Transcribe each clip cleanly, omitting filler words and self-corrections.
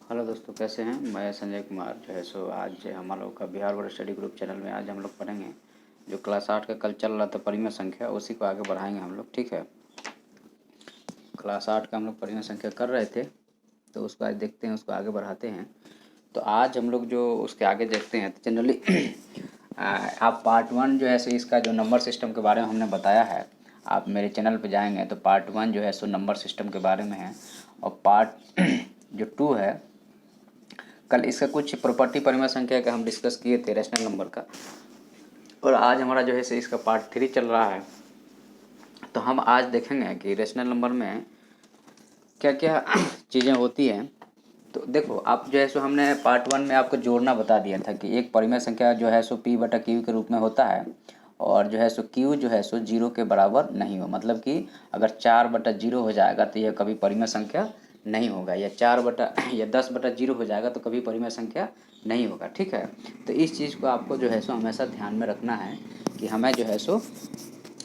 Hello दोस्तों, कैसे हैं। मैं संजय कुमार जो है सो आज हम लोग का Bihar board study group channel में आज हम लोग पढ़ेंगे जो क्लास 8 का कल चल रहा था परिमेय संख्या, उसी को आगे बढ़ाएंगे हम लोग। ठीक है, क्लास 8 का हम लोग परिमेय संख्या कर रहे थे, तो उसको आज देखते हैं, उसको आगे बढ़ाते हैं। तो आज हम लोग जो उसके आगे देखते हैं तो जनरली आप पार्ट 1 जो है सो इसका जो नंबर सिस्टम के बारे में हमने बताया है, आप मेरे चैनल पे जाएंगे तो पार्ट 1 जो है सो नंबर सिस्टम के बारे में है, और पार्ट जो 2 है कल इसका कुछ प्रॉपर्टी परिमेय संख्या का हम डिस्कस किए थे, रेशनल नंबर का। और आज हमारा जो है सो इसका पार्ट 3 चल रहा है। तो हम आज देखेंगे कि रेशनल नंबर में क्या क्या चीज़ें होती हैं। तो देखो, आप जो है सो हमने पार्ट 1 में आपको जोड़ना बता दिया था कि एक परिमेय संख्या जो है सो p बटा क्यू के रूप में होता है, और जो है सो क्यू जो है सो 0 के बराबर नहीं हो, मतलब कि अगर 4 बटा 0 हो जाएगा तो यह कभी परिमेय संख्या नहीं होगा, या 4 बटा या 10 बटा 0 हो जाएगा तो कभी परिमेय संख्या नहीं होगा। ठीक है, तो इस चीज़ को आपको जो है सो हमेशा ध्यान में रखना है कि हमें जो है सो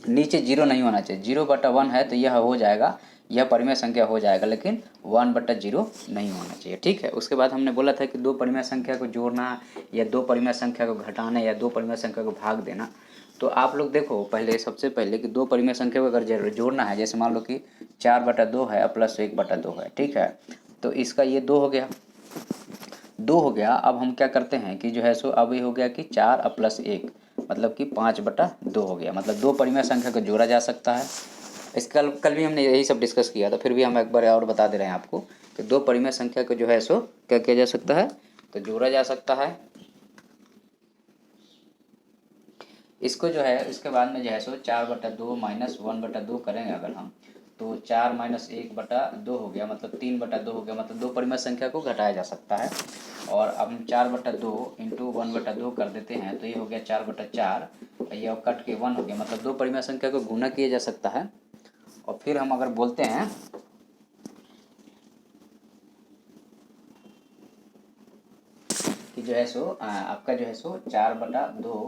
नीचे 0 नहीं होना चाहिए। 0 बटा 1 है तो यह हो जाएगा, यह परिमेय संख्या हो जाएगा, लेकिन 1 बटा 0 नहीं होना चाहिए। ठीक है, उसके बाद हमने बोला था कि दो परिमेय संख्या को जोड़ना या दो परिमेय संख्या को घटाना या दो परिमेय संख्या को भाग देना। तो आप लोग देखो, पहले सबसे पहले कि दो परिमेय संख्या को अगर जोड़ना है, जैसे मान लो कि 4 बटा 2 है प्लस 1 बटा 2 है। ठीक है, तो इसका ये 2 हो गया, 2 हो गया। अब हम क्या करते हैं कि जो है सो अब ये हो गया कि 4 प्लस 1 मतलब कि 5 बटा 2 हो गया, मतलब दो परिमेय संख्या को जोड़ा जा सकता है। इस कल भी हमने यही सब डिस्कस किया था, फिर भी हम एक बार और बता दे रहे हैं आपको कि दो परिमेय संख्या को जो है सो क्या किया जा सकता है, तो जोड़ा जा सकता है। इसको जो है इसके बाद में जो है सो 4 बटा 2 माइनस 1 बटा 2 करेंगे अगर हम, तो 4 माइनस 1 बटा 2 हो गया, मतलब 3 बटा 2 हो गया, मतलब दो परिमेय संख्या को घटाया जा सकता है। और अब हम 4 बटा 2 इंटू 1 बटा 2 कर देते हैं, तो ये हो गया 4 बटा 4, ये कट के 1 हो गया, मतलब दो परिमेय संख्या को गुना किया जा सकता है। और फिर हम अगर बोलते हैं कि जो है सो आपका जो है सो 4 बटा 2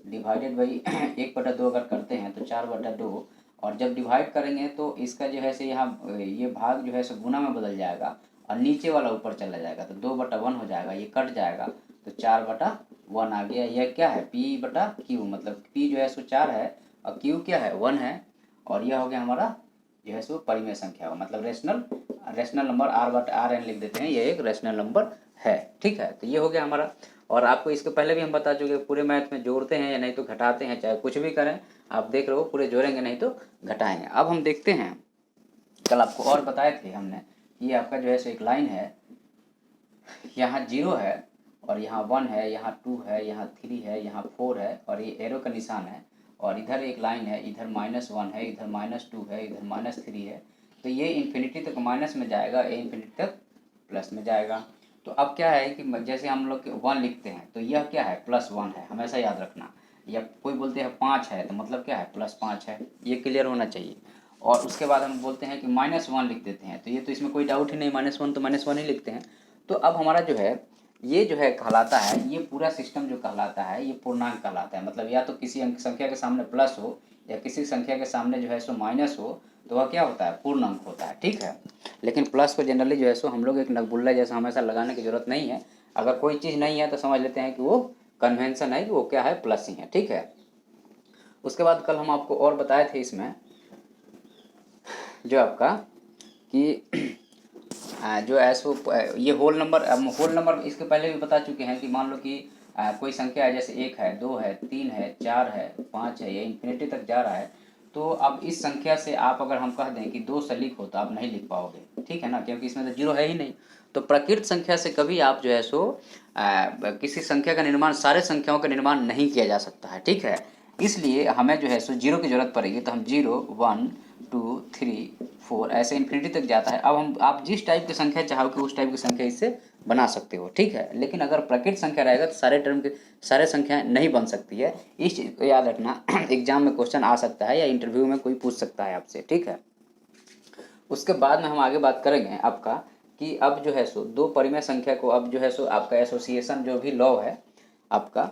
डिवाइडेड बाई 1 बटा 2 अगर करते हैं तो 4 बटा 2, और जब डिवाइड करेंगे तो इसका जो है सो यहाँ ये भाग जो है सो गुना में बदल जाएगा और नीचे वाला ऊपर चला जाएगा, तो 2 बटा 1 हो जाएगा, ये कट जाएगा, तो 4 बटा 1 आ गया। यह क्या है, p बटा क्यू, मतलब p जो है सो 4 है और q क्या है, 1 है, और यह हो गया हमारा जो है सो परिमेय संख्या, मतलब रेशनल नंबर r बटा आर एन लिख देते हैं, ये एक रेशनल नंबर है। ठीक है, तो ये हो गया हमारा। और आपको इसके पहले भी हम बता चुके, पूरे मैथ में जोड़ते हैं या नहीं तो घटाते हैं, चाहे कुछ भी करें, आप देख रहे हो, पूरे जोड़ेंगे नहीं तो घटाएंगे। अब हम देखते हैं, कल आपको और बताए थे हमने, ये आपका जो है सो एक लाइन है, यहाँ 0 है और यहाँ 1 है, यहाँ 2 है, यहाँ 3 है, यहाँ 4 है, और ये एरो का निशान है, और इधर एक लाइन है, इधर -1 है, इधर -2 है, इधर -3 है, तो ये इन्फिनिटी तक माइनस में जाएगा, ये इन्फिनिटी तक प्लस में जाएगा। तो अब क्या है कि जैसे हम लोग 1 लिखते हैं तो यह क्या है, +1 है, हमेशा याद रखना। या कोई बोलते हैं 5 है तो मतलब क्या है, +5 है, ये क्लियर होना चाहिए। और उसके बाद हम बोलते हैं कि -1 लिख देते हैं, तो ये तो इसमें कोई डाउट ही नहीं, -1 तो -1 ही लिखते हैं। तो अब हमारा जो है ये जो है कहलाता है, ये पूरा सिस्टम जो कहलाता है ये पूर्णांक कहलाता है, मतलब या तो किसी अंक संख्या के सामने प्लस हो या किसी संख्या के सामने जो है सो माइनस हो तो वह क्या होता है, पूर्णांक होता है। ठीक है, लेकिन प्लस को जनरली जो है सो हम लोग एक नकबुल्ला जैसा हमेशा लगाने की जरूरत नहीं है, अगर कोई चीज़ नहीं है तो समझ लेते हैं कि वो कन्वेंशन है कि वो क्या है, प्लस ही है। ठीक है, उसके बाद कल हम आपको और बताए थे इसमें जो आपका कि जो है सो ये होल नंबर इसके पहले भी बता चुके हैं कि मान लो कि कोई संख्या है, जैसे 1 है, 2 है, 3 है, 4 है, 5 है, ये इन्फिनिटी तक जा रहा है, तो अब इस संख्या से आप अगर हम कह दें कि 2 से लिख हो तो आप नहीं लिख पाओगे। ठीक है ना, क्योंकि इसमें तो 0 है ही नहीं। तो प्रकृत संख्या से कभी आप जो है सो किसी संख्या का निर्माण, सारे संख्याओं का निर्माण नहीं किया जा सकता है। ठीक है, इसलिए हमें जो है सो 0 की जरूरत पड़ेगी, तो हम 0 1 2 3 4 ऐसे इन्फिनिटी तक जाता है। अब हम आप जिस टाइप की संख्या चाहो कि उस टाइप की संख्या इससे बना सकते हो। ठीक है, लेकिन अगर प्रकृत संख्या रहेगा तो सारे संख्याएं नहीं बन सकती है, इस चीज़ को याद रखना। एग्जाम में क्वेश्चन आ सकता है या इंटरव्यू में कोई पूछ सकता है आपसे। ठीक है, उसके बाद में हम आगे बात करेंगे आपका कि अब जो है सो दो परिमेय संख्या को, अब जो है सो आपका एसोसिएशन जो भी लॉ है आपका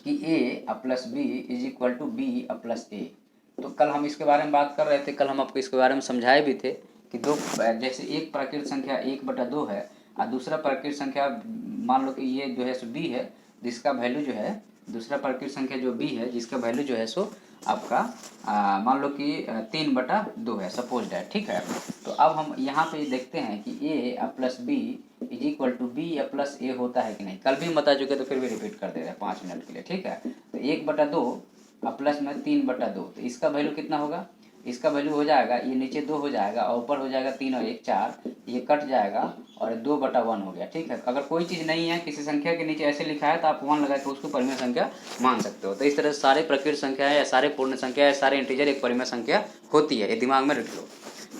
कि a plus b is equal to b plus a, तो कल हम इसके बारे में बात कर रहे थे। कल हम आपको इसके बारे में समझाए भी थे कि दो, जैसे एक प्राकृत संख्या 1 बटा 2 है, और दूसरा प्राकृत संख्या मान लो कि ये जो है सो बी है, जिसका वैल्यू जो है, दूसरा प्राकृत संख्या जो बी है जिसका वैल्यू जो है सो आपका मान लो कि 3/2 है, सपोज दैट, ठीक है। तो अब हम यहाँ पे देखते हैं कि a plus b is equal to b या प्लस ए होता है कि नहीं। कल भी बता चुके तो फिर भी रिपीट कर दे रहे हैं 5 मिनट के लिए, ठीक है। तो 1/2 प्लस में 3/2, तो इसका वैल्यू कितना होगा, इसका वैल्यू हो जाएगा, ये नीचे 2 हो जाएगा और ऊपर हो जाएगा 3 और 1 4, ये कट जाएगा और 2/1 हो गया, ठीक है। अगर कोई चीज़ नहीं है, किसी संख्या के नीचे ऐसे लिखा है तो आप 1 लगा के उसको परिमेय संख्या मान सकते हो। तो इस तरह से सारे प्रकृत संख्या या सारे पूर्ण संख्या या सारे इंटीजर एक परिमेय संख्या होती है, ये दिमाग में रख लो,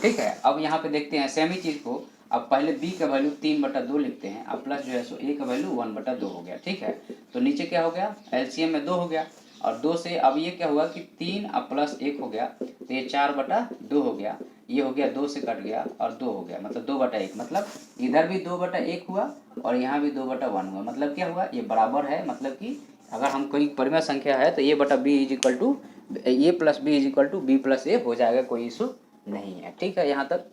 ठीक है। अब यहाँ पे देखते हैं सेम ही चीज़ को, अब पहले b का वैल्यू 3/2 लिखते हैं, अब प्लस जो है सो a का वैल्यू 1/2 हो गया, ठीक है। तो नीचे क्या हो गया, एलसीएम में 2 हो गया और 2 से अब ये क्या हुआ कि 3 अब प्लस 1 हो गया, तो ये 4/2 हो गया, ये हो गया 2 से कट गया और 2 हो गया, मतलब 2/1, मतलब इधर भी 2/1 हुआ और यहाँ भी 2/1 हुआ, मतलब क्या हुआ, ये बराबर है। मतलब कि अगर हम कोई परिमेय संख्या है तो a/b is equal to a plus b is equal to b plus a हो जाएगा, कोई इशू नहीं है, ठीक है यहाँ तक।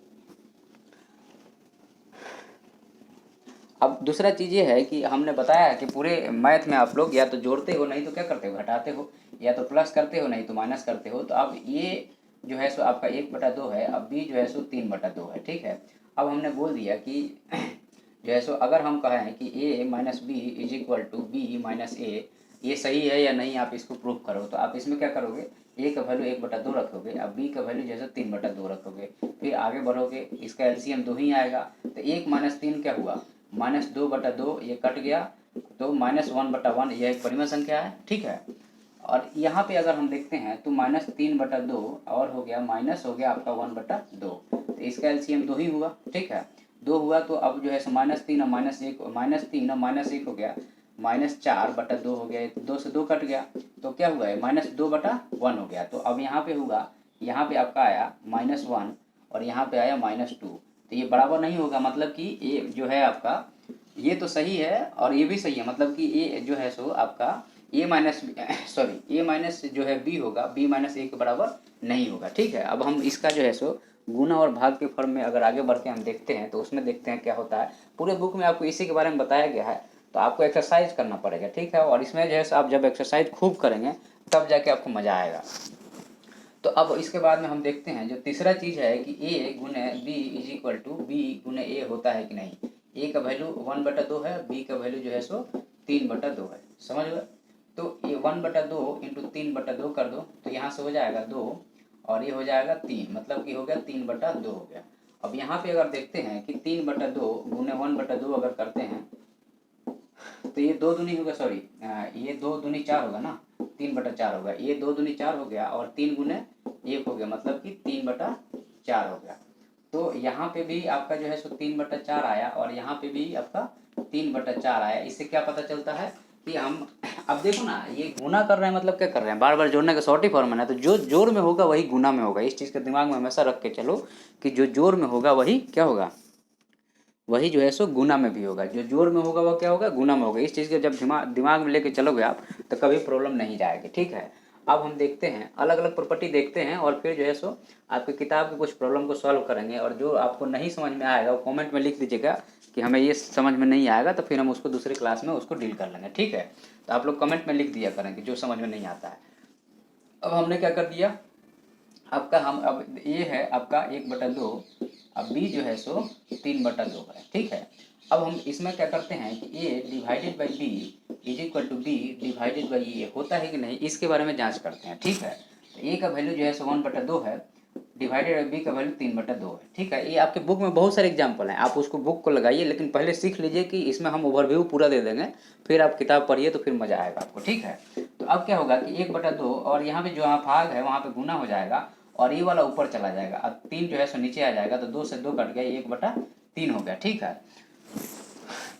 अब दूसरा चीज़ ये है कि हमने बताया कि पूरे मैथ में आप लोग या तो जोड़ते हो, नहीं तो क्या करते हो, घटाते हो, या तो प्लस करते हो नहीं तो माइनस करते हो। तो अब ये जो है सो आपका 1/2 है, अब b जो है सो 3/2 है, ठीक है। अब हमने बोल दिया कि जो है सो अगर हम कहें कि a minus b is equal to b minus a, ये सही है या नहीं, आप इसको प्रूव करो। तो आप इसमें क्या करोगे, a का वैल्यू 1/2 रखोगे, अब b का वैल्यू जैसे 3/2 रखोगे, फिर आगे बढ़ोगे, इसका एलसीएम 2 ही आएगा। तो 1 माइनस 3 क्या हुआ, -2/2, ये कट गया तो -1/1, यह एक परिमेय संख्या है, ठीक है। और यहाँ पे अगर हम देखते हैं तो -3/2 और हो गया माइनस हो गया आपका 1/2, तो इसका एलसीएम 2 ही हुआ, ठीक है। 2 हुआ तो अब जो है -3 और -3 और -1 हो गया, -4/2 हो गया, 2 से 2 कट गया, तो क्या हुआ है, -2/1 हो गया। तो अब यहाँ पे होगा, यहाँ पे आपका आया -1 और यहाँ पे आया -2, तो ये बराबर नहीं होगा। मतलब कि ये जो है आपका, ये तो सही है और ये भी सही है, मतलब कि ये जो है सो आपका a माइनस जो है b होगा, b माइनस ए के बराबर नहीं होगा, ठीक है। अब हम इसका जो है सो गुना और भाग के फॉर्म में अगर आगे बढ़ के हम देखते हैं तो उसमें देखते हैं क्या होता है। पूरे बुक में आपको इसी के बारे में बताया गया है, तो आपको एक्सरसाइज करना पड़ेगा, ठीक है। और इसमें जो है आप जब एक्सरसाइज खूब करेंगे तब जाके आपको मज़ा आएगा। तो अब इसके बाद में हम देखते हैं जो तीसरा चीज़ है कि a गुने b is equal to b गुने a होता है कि नहीं। a का वैल्यू 1/2 है, b का वैल्यू जो है सो 3/2 है, समझ गए। तो ये 1/2 इंटू 3/2 कर दो, तो यहाँ से हो जाएगा 2 और ये हो जाएगा 3, मतलब कि हो गया 3/2 हो गया। अब यहाँ पे अगर देखते हैं कि 3/2 गुने 1/2 अगर करते हैं तो ये 2 दूनी होगा, सॉरी ये 2 दूनी 4 होगा ना, 3/4 होगा, ये 2 दूनी 4 हो गया और 3 गुने 1 हो गया, मतलब कि 3/4 हो गया। तो यहाँ पे भी आपका जो है सो 3/4 आया और यहाँ पे भी आपका 3/4 आया। इससे क्या पता चलता है कि हम, अब देखो ना, ये गुना कर रहे हैं, मतलब क्या कर रहे हैं, बार बार जोड़ने का शॉर्ट ही फॉर्मूला है। तो जो जोड़ में होगा वही गुना में होगा, इस चीज़ के दिमाग में हमेशा रख के चलो कि जो जोड़ में होगा वही क्या होगा, वही जो है सो गुना में भी होगा। जो जोड़ में होगा वह क्या होगा, गुना में होगा। इस चीज़ के जब दिमाग में लेके चलोगे आप तो कभी प्रॉब्लम नहीं जाएगी, ठीक है। अब हम देखते हैं अलग अलग प्रॉपर्टी देखते हैं और फिर जो है सो आपकी किताब के कुछ प्रॉब्लम को सॉल्व करेंगे। और जो आपको नहीं समझ में आएगा वो कमेंट में लिख दीजिएगा कि हमें ये समझ में नहीं आएगा, तो फिर हम उसको दूसरी क्लास में उसको डील कर लेंगे, ठीक है। तो आप लोग कमेंट में लिख दिया करेंगे जो समझ में नहीं आता है। अब हमने क्या कर दिया आपका, हम अब ये है आपका 1/2, अब b जो है सो 3/2 है, ठीक है। अब हम इसमें क्या करते हैं कि a divided by b is equal to b divided by a होता है कि नहीं, इसके बारे में जांच करते हैं, ठीक है। तो a का वैल्यू जो है सो 1/2 है, डिवाइडेड बाई b का वैल्यू 3/2 है, ठीक है। ये आपके बुक में बहुत सारे एग्जाम्पल हैं, आप उसको बुक को लगाइए, लेकिन पहले सीख लीजिए कि इसमें हम ओवरव्यू पूरा दे देंगे, फिर आप किताब पढ़िए तो फिर मज़ा आएगा आपको, ठीक है। तो अब क्या होगा कि 1/2 और यहाँ पे जो यहाँ भाग है वहाँ पे गुना हो जाएगा और ये वाला ऊपर चला जाएगा, अब 3 जो है सो नीचे आ जाएगा, तो 2 से 2 कट गया, 1/3 हो गया, ठीक है।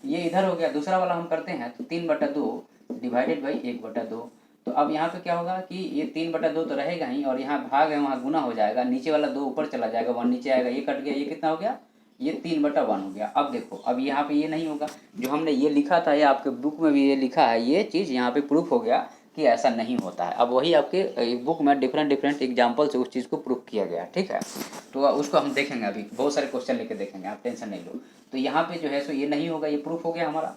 ये इधर हो गया। दूसरा वाला हम करते हैं तो 3/2 डिवाइडेड बाई 1/2। तो अब यहाँ पे क्या होगा कि ये 3/2 तो रहेगा ही और यहाँ भाग है वहाँ गुना हो जाएगा, नीचे वाला 2 ऊपर चला जाएगा, 1 नीचे आएगा, ये कट गया, ये कितना हो गया, ये 3/1 हो गया। अब देखो, अब यहाँ पे ये नहीं होगा, जो हमने ये लिखा था, ये आपके बुक में भी ये लिखा है, ये चीज़ यहाँ पे प्रूफ हो गया कि ऐसा नहीं होता है। अब वही आपके बुक में डिफरेंट एग्जाम्पल से उस चीज़ को प्रूफ किया गया, ठीक है। तो उसको हम देखेंगे, अभी बहुत सारे क्वेश्चन लेके देखेंगे, आप टेंशन नहीं लो। तो यहाँ पे जो है सो ये नहीं होगा, ये प्रूफ हो गया हमारा।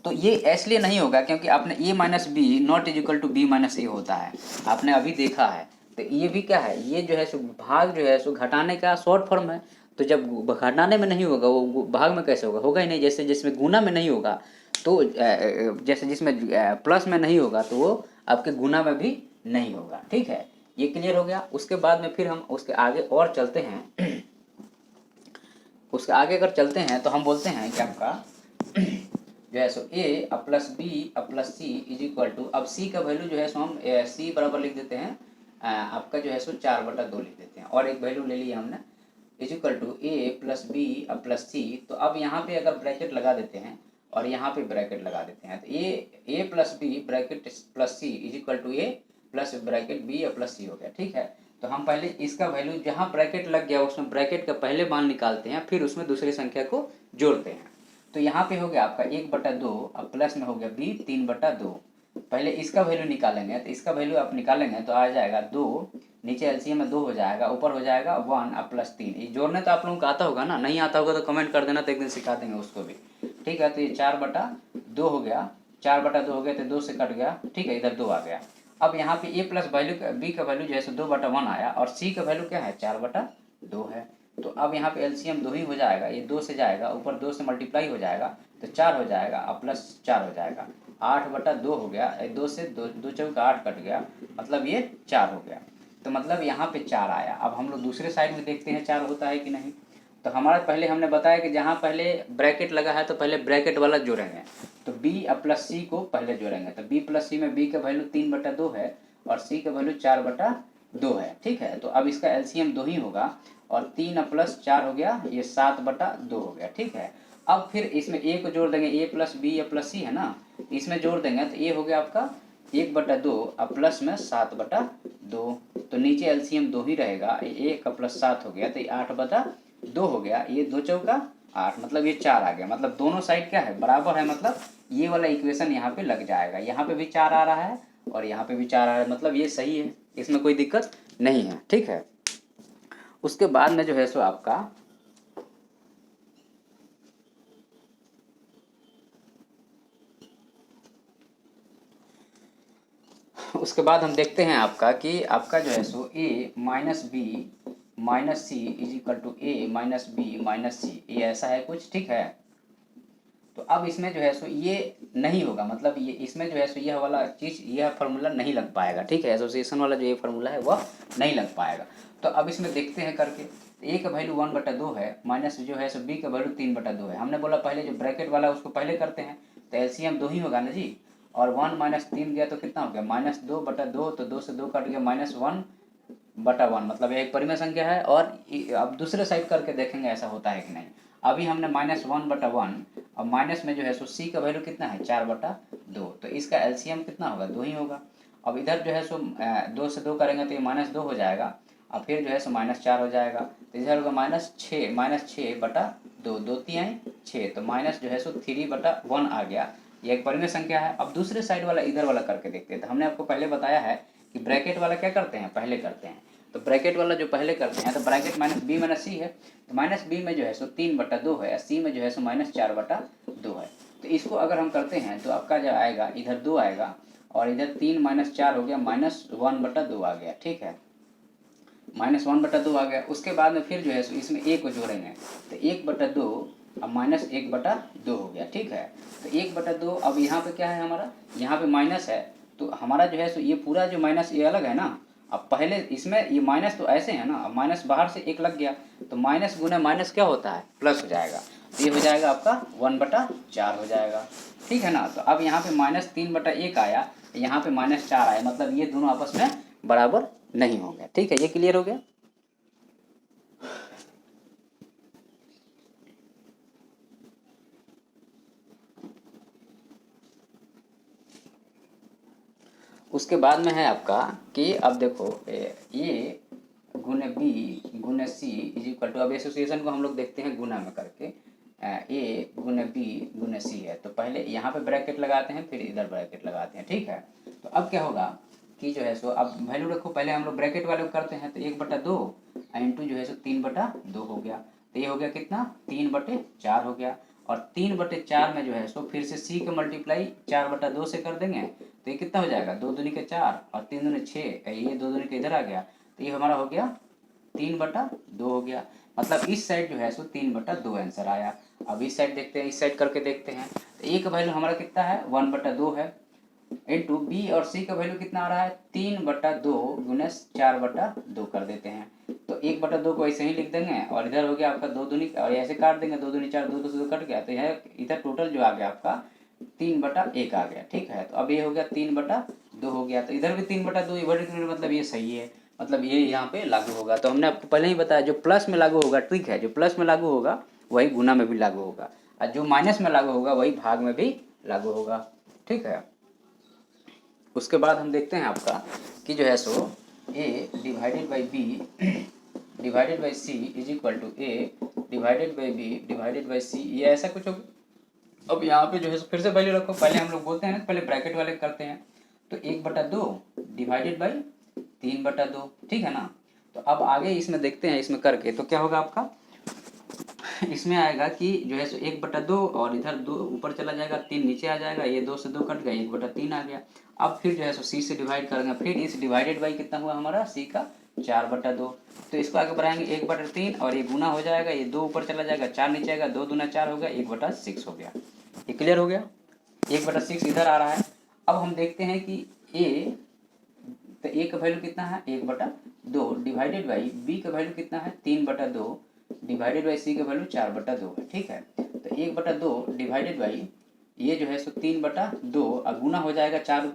तो ये इसलिए नहीं होगा क्योंकि आपने a minus b not is equal to b minus a होता है, आपने अभी देखा है। तो ये भी क्या है, ये जो है सो भाग जो है सो घटाने का शॉर्ट फॉर्म है। तो जब घटाने में नहीं होगा वो भाग में कैसे होगा, होगा ही नहीं। जैसे जिसमें गुना में नहीं होगा तो जैसे जिसमें प्लस में नहीं होगा तो वो आपके गुना में भी नहीं होगा, ठीक है। ये क्लियर हो गया। उसके बाद में फिर हम उसके आगे और चलते हैं। उसके आगे अगर चलते हैं तो हम बोलते हैं कि आपका जो है सो a plus B plus C is equal to, अब c का वैल्यू जो है सो हम c बराबर लिख देते हैं आपका जो है सो 4/2 लिख देते हैं, और एक वैल्यू ले लिया हमने is equal to a plus B plus c. तो अब यहाँ पे अगर ब्रैकेट लगा देते हैं और यहाँ पे ब्रैकेट लगा देते हैं तो a plus b bracket plus C is equal to a plus bracket b plus c हो गया, ठीक है। तो हम पहले इसका वैल्यू जहाँ ब्रैकेट लग गया उसमें ब्रैकेट का पहले मान निकालते हैं, फिर उसमें दूसरी संख्या को जोड़ते हैं। तो यहाँ पे हो गया आपका 1/2, अब प्लस में हो गया b 3/2। पहले इसका वैल्यू निकालेंगे, तो इसका वैल्यू आप निकालेंगे तो आ जाएगा 2, नीचे एलसीएम में 2 हो जाएगा, ऊपर हो जाएगा 1 अब प्लस 3। ये जोड़ने तो आप लोगों को आता होगा ना, नहीं आता होगा तो कमेंट कर देना, तो एक दिन सिखा देंगे उसको भी, ठीक है। तो ये 4/2 हो गया, 4/2 हो गया तो 2 से कट गया, ठीक है, इधर 2 आ गया। अब यहाँ पे a प्लस वैल्यू b का वैल्यू जो है 2/1 आया, और c का वैल्यू क्या है 4/2 है। तो अब यहाँ पे एलसीएम 2 ही हो जाएगा, ये 2 से जाएगा, ऊपर 2 से मल्टीप्लाई हो जाएगा तो 4 हो जाएगा, अब प्लस 4 हो जाएगा, 8/2 हो गया, 2 से 2 चौका 8 कट गया, मतलब ये 4 हो गया। तो मतलब यहाँ पे 4 आया। अब हम लोग दूसरे साइड में देखते हैं 4 होता है कि नहीं। तो हमारा पहले हमने बताया कि जहाँ पहले ब्रैकेट लगा है तो पहले ब्रैकेट वाला जोड़ेंगे, तो b प्लस सी को पहले जोड़ेंगे। तो b प्लस सी में b का वैल्यू 3/2 है और c का वैल्यू 4/2 है, ठीक है। तो अब इसका एलसीएम 2 ही होगा, और 3 प्लस 4 हो गया, ये 7/2 हो गया, ठीक है। अब फिर इसमें a को जोड़ देंगे, a प्लस बी या प्लस सी है ना, इसमें जोड़ देंगे तो a हो गया आपका 1/2 अब प्लस में 7/2। तो नीचे एलसीएम 2 ही रहेगा, 1 प्लस 7 हो गया तो 8/2 हो गया, ये 2 चौका 8, मतलब ये 4 आ गया। मतलब दोनों साइड क्या है, बराबर है, मतलब ये वाला इक्वेशन यहाँ पे लग जाएगा। यहाँ पे भी 4 आ रहा है और यहाँ पे भी 4 आ रहा है, मतलब ये सही है, इसमें कोई दिक्कत नहीं है, ठीक है। उसके बाद में जो है सो आपका उसके बाद हम देखते हैं आपका कि आपका जो है सो a minus B minus C is equal to a minus B minus C, ये ऐसा है कुछ, ठीक है। तो अब इसमें जो है सो ये नहीं होगा, मतलब ये इसमें जो है सो यह वाला चीज़, यह फार्मूला नहीं लग पाएगा, ठीक है। एसोसिएशन वाला जो ये फार्मूला है वह नहीं लग पाएगा। तो अब इसमें देखते हैं करके, a का वैल्यू 1/2 है, माइनस जो है सो b का वैल्यू 3/2 है। हमने बोला पहले जो ब्रैकेट वाला उसको पहले करते हैं, तो एलसीएम 2 ही होगा ना जी, और 1 माइनस 3 गया तो कितना हो गया -2/2, तो 2 से 2 कट गया -1/1, मतलब एक परिमेय संख्या है। और अब दूसरे साइड करके देखेंगे ऐसा होता है कि नहीं। अभी हमने -1/1, अब माइनस में जो है सो c का वैल्यू कितना है 4/2, तो इसका एलसीएम कितना होगा 2 ही होगा। अब इधर जो है सो 2 से 2 करेंगे तो ये -2 हो जाएगा, और फिर जो है सो -4 हो जाएगा, तो इधर होगा -6/2, 2 3 6, तो माइनस जो है सो 3/1 आ गया। ये एक परिमेय संख्या है। अब दूसरे साइड वाला इधर वाला करके देखते हैं। तो हमने आपको पहले बताया है कि ब्रैकेट वाला क्या करते हैं, पहले करते हैं। तो ब्रैकेट वाला जो पहले करते हैं, तो ब्रैकेट माइनस बी माइनस सी है, तो माइनस बी में जो है सो 3/2 है, सी में जो है सो -4/2 है। तो इसको अगर हम करते हैं तो आपका जो आएगा, इधर 2 आएगा और इधर 3 - 4 हो गया, -1/2 आ गया, ठीक है, -1/2 आ गया। उसके बाद में फिर जो है सो इसमें a को जोड़ेंगे, तो 1/2 अब -1/2 हो गया, ठीक है। तो 1/2 अब यहाँ पे क्या है हमारा, यहाँ पे माइनस है, तो हमारा जो है सो ये पूरा जो माइनस ये अलग है ना। अब पहले इसमें ये माइनस तो ऐसे है ना, अब माइनस बाहर से 1 लग गया, तो माइनस गुना माइनस क्या होता है, प्लस हो जाएगा। तो ये हो जाएगा आपका 1/4 हो जाएगा, ठीक है ना। तो अब यहाँ पे -3/1 आया, यहाँ पे -4 आया, मतलब ये दोनों आपस में बराबर नहीं होंगे, ठीक है। ये क्लियर हो गया। उसके बाद में है आपका कि अब देखो ए गुने बी गुने सी इज इक्वल टू, अब एसोसिएशन को हम लोग देखते हैं गुना में करके, ए गुने बी गुने सी है, तो पहले यहाँ पे ब्रैकेट लगाते हैं फिर इधर ब्रैकेट लगाते हैं, ठीक है। तो अब क्या होगा कि जो है सो अब वैल्यू रखो, पहले हम लोग ब्रैकेट वाले को करते हैं, तो 1/2 इंटू जो है सो 3/2 हो गया। तो ये हो गया कितना, 3/4 हो गया। और 3/4 में जो है सो फिर से सी का मल्टीप्लाई 4/2 से कर देंगे, तो ये कितना हो जाएगा, 2 दूनी के 4 और 3 दूनी 6, ये 2 दूनी के इधर आ गया, तो ये हमारा हो गया 3/2 हो गया। मतलब इस साइड जो है सो 3/2 आंसर आया। अब इस साइड देखते हैं, इस साइड करके देखते हैं, तो ए का वैल्यू हमारा कितना है, 1/2 है, इंटू बी और सी का वैल्यू कितना आ रहा है, 3/2 गुणस 4/2 कर देते हैं। तो 1/2 को ऐसे ही लिख देंगे, और इधर हो गया आपका 2 दूनी, और ऐसे काट देंगे, 2 दूनी 4, 2 से 2 कट गया, तो यह इधर टोटल जो आ गया आपका 3/1 आ गया। ठीक है, तो अब ये हो गया 3/2 हो गया, तो इधर भी 3/2, मतलब ये सही है, मतलब ये यहाँ पे लागू होगा। तो हमने आपको पहले ही बताया, जो प्लस में लागू होगा, ट्रिक है, जो प्लस में लागू होगा वही गुना में भी लागू होगा, और जो माइनस में लागू होगा वही भाग में भी लागू होगा। ठीक है, उसके बाद हम देखते हैं आपका कि जो है सो A divided by B divided by C is equal to A divided by B divided by C, ये ऐसा कुछ होगा। अब यहाँ पे जो है फिर से वैल्यू रखो, पहले हम लोग बोलते हैं ना, पहले ब्रैकेट वाले करते हैं, तो 1/2 डिवाइडेड बाई 3/2, ठीक है ना। तो अब आगे इसमें देखते हैं, इसमें करके तो क्या होगा आपका, इसमें आएगा कि जो है सो 1/2 और इधर 2 ऊपर चला जाएगा, 3 नीचे आ जाएगा, ये 2 से 2 कट गया, 1/3 आ गया। अब फिर जो है सो सी से डिवाइड करेंगे, फिर इस डिवाइडेड बाई कितना हुआ हमारा, सी का 4/2, तो इसको आगे बढ़ाएंगे 1/3 और ये गुना हो जाएगा, ये 2 ऊपर चला जाएगा, 4 नीचे आएगा, 2 दूना 4 हो गया, 1/6 हो गया। ये क्लियर हो गया, 1/6 इधर आ रहा है। अब हम देखते हैं कि ए, तो ए का वैल्यू कितना है, 1/2 डिवाइडेड बाई बी का वैल्यू कितना है, 3/2 डिवाइडेड बाई सी का वैल्यू 4/2 है। ठीक है, तो 1/2 डिवाइडेड बाई ये जो है सो 3/2 और गुना हो जाएगा, 4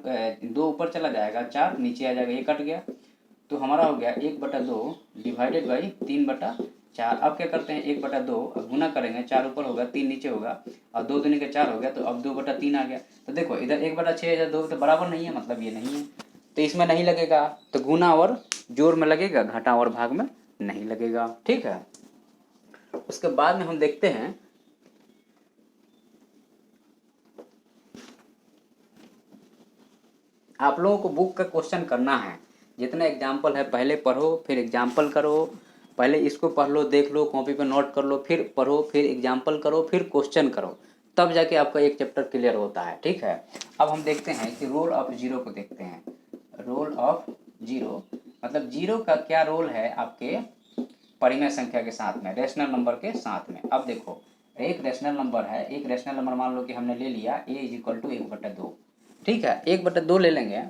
2 ऊपर चला जाएगा, 4 नीचे आ जाएगा, ये कट गया, तो हमारा हो गया 1/2 डिवाइडेड बाई 3/4। अब क्या करते हैं, 1/2 गुना करेंगे, 4 ऊपर होगा, 3 नीचे होगा, और 2 दूनी के 4 हो गया, तो अब 2/3 आ गया। तो देखो इधर 1/6 इधर 2 तो बराबर नहीं है, मतलब ये नहीं है, तो इसमें नहीं लगेगा, तो गुना और जोड़ में लगेगा, घटा और भाग में नहीं लगेगा। ठीक है, उसके बाद में हम देखते हैं आप लोगों को बुक का क्वेश्चन करना है, जितना एग्जाम्पल है पहले पढ़ो, फिर एग्जाम्पल करो, पहले इसको पढ़ लो, देख लो, कॉपी पे नोट कर लो, फिर पढ़ो, फिर एग्जाम्पल करो, फिर क्वेश्चन करो, तब जाके आपका एक चैप्टर क्लियर होता है। ठीक है, अब हम देखते हैं कि रोल ऑफ जीरो को देखते हैं। रोल ऑफ जीरो मतलब जीरो का क्या रोल है आपके परिमेय संख्या के साथ में, रेशनल नंबर के साथ में। अब देखो एक रेशनल नंबर है, एक रेशनल नंबर मान लो कि हमने ले लिया a इज इक्वल टू 1/2, ठीक है, 1/2 ले लेंगे।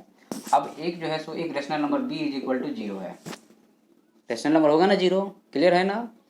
अब एक जो है सो एक rational number b is equal to 0 है, रेशनल नंबर होगा ना 0, क्लियर है ना।